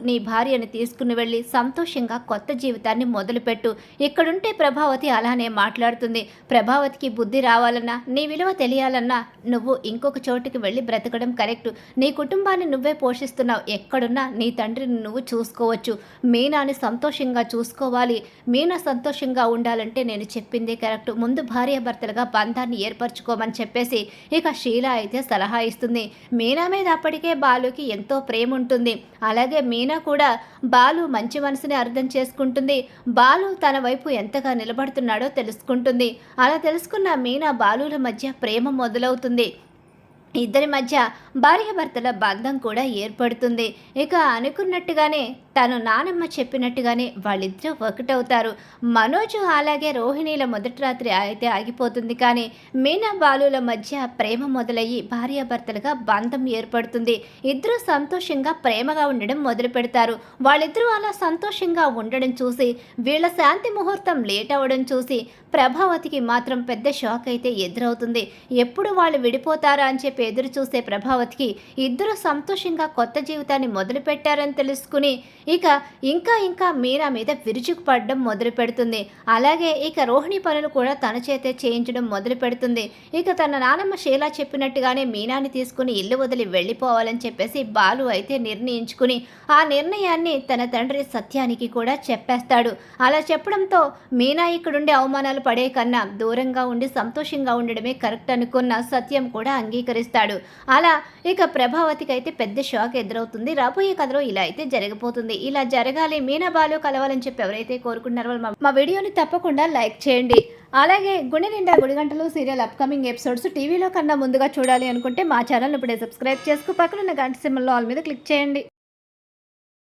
నీ భార్యను తీసుకుని వెళ్ళి సంతోషంగా కొత్త జీవితాన్ని మొదలుపెట్టు. ఇక్కడుంటే ప్రభావతి అలానే మాట్లాడుతుంది. ప్రభావతికి బుద్ధి రావాలన్నా, నీ విలువ తెలియాలన్నా నువ్వు ఇంకొక చోటుకి వెళ్ళి బ్రతకడం కరెక్టు. నీ కుటుంబాన్ని నువ్వే పోషిస్తున్నావు. ఎక్కడున్నా నీ తండ్రిని నువ్వు చూసుకోవచ్చు. మీనాని సంతోషంగా చూసుకోవాలి. మీనా సంతోషంగా ఉండాలంటే నేను చెప్పిందే కరెక్టు. ముందు భార్యాభర్తలుగా బంధాన్ని ఏర్పరచుకోమని చెప్పేసి ఇక షీలా అయితే సలహా ఇస్తుంది. మీనా మీద అప్పటికే బాలుకి ఎంతో ప్రేమ ఉంటుంది. అలాగే మీనా కూడా బాలు మంచి మనసుని అర్థం చేసుకుంటుంది. బాలు తన వైపు ఎంతగా నిలబడుతున్నాడో తెలుసుకుంటుంది. అలా తెలుసుకున్న మీనా బాలుల మధ్య ప్రేమ మొదలవుతుంది. ఇద్దరి మధ్య భార్యాభర్తల బంధం కూడా ఏర్పడుతుంది. ఇక అనుకున్నట్టుగానే తను నానమ్మ చెప్పినట్టుగానే వాళ్ళిద్దరూ ఒకటవుతారు. మనోజు అలాగే రోహిణీల మొదటి రాత్రి అయితే ఆగిపోతుంది. కానీ మీనా బాలుల మధ్య ప్రేమ మొదలయ్యి భార్యాభర్తలుగా బంధం ఏర్పడుతుంది. ఇద్దరూ సంతోషంగా ప్రేమగా ఉండడం మొదలు పెడతారు. వాళ్ళిద్దరూ అలా సంతోషంగా ఉండడం చూసి, వీళ్ళ శాంతి ముహూర్తం లేట్ అవ్వడం చూసి ప్రభావతికి మాత్రం పెద్ద షాక్ అయితే ఎదురవుతుంది. ఎప్పుడు వాళ్ళు విడిపోతారా అని చెప్పి ఎదురు చూసే ప్రభావతికి ఇద్దరు సంతోషంగా కొత్త జీవితాన్ని మొదలు పెట్టారని తెలుసుకుని ఇక ఇంకా మీనా మీద విరుచుకుపడడం మొదలు పెడుతుంది. అలాగే ఇక రోహిణి పనులు కూడా తన చేతే చేయించడం మొదలు పెడుతుంది. ఇక తన నానమ్మ షీలా చెప్పినట్టుగానే మీనాని తీసుకుని ఇల్లు వదిలి వెళ్ళిపోవాలని చెప్పేసి బాలు అయితే నిర్ణయించుకుని ఆ నిర్ణయాన్ని తన తండ్రి సత్యానికి కూడా చెప్పేస్తాడు. అలా చెప్పడంతో మీనా ఇక్కడుండే అవమానాలు పడే కన్నా దూరంగా ఉండి సంతోషంగా ఉండడమే కరెక్ట్ అనుకున్న సత్యం కూడా అంగీకరిస్తాడు. అలా ఇక ప్రభావతికి అయితే పెద్ద షాక్ ఎదురవుతుంది. రాబోయే కథలో ఇలా అయితే జరగబోతుంది. ఇలా జరగాలి, మీనా బాలు కలవాలని చెప్పి ఎవరైతే కోరుకుంటున్నారో మా వీడియోని తప్పకుండా లైక్ చేయండి. అలాగే గుండె నిండా గుడిగంటలు సీరియల్ అప్కమింగ్ ఎపిసోడ్స్ టీవీలో కన్నా ముందుగా చూడాలి అనుకుంటే మా ఛానల్ ఇప్పుడే సబ్స్క్రైబ్ చేసుకు పక్కన ఉన్న గంట సింబల్ ఆల్ మీద క్లిక్ చేయండి.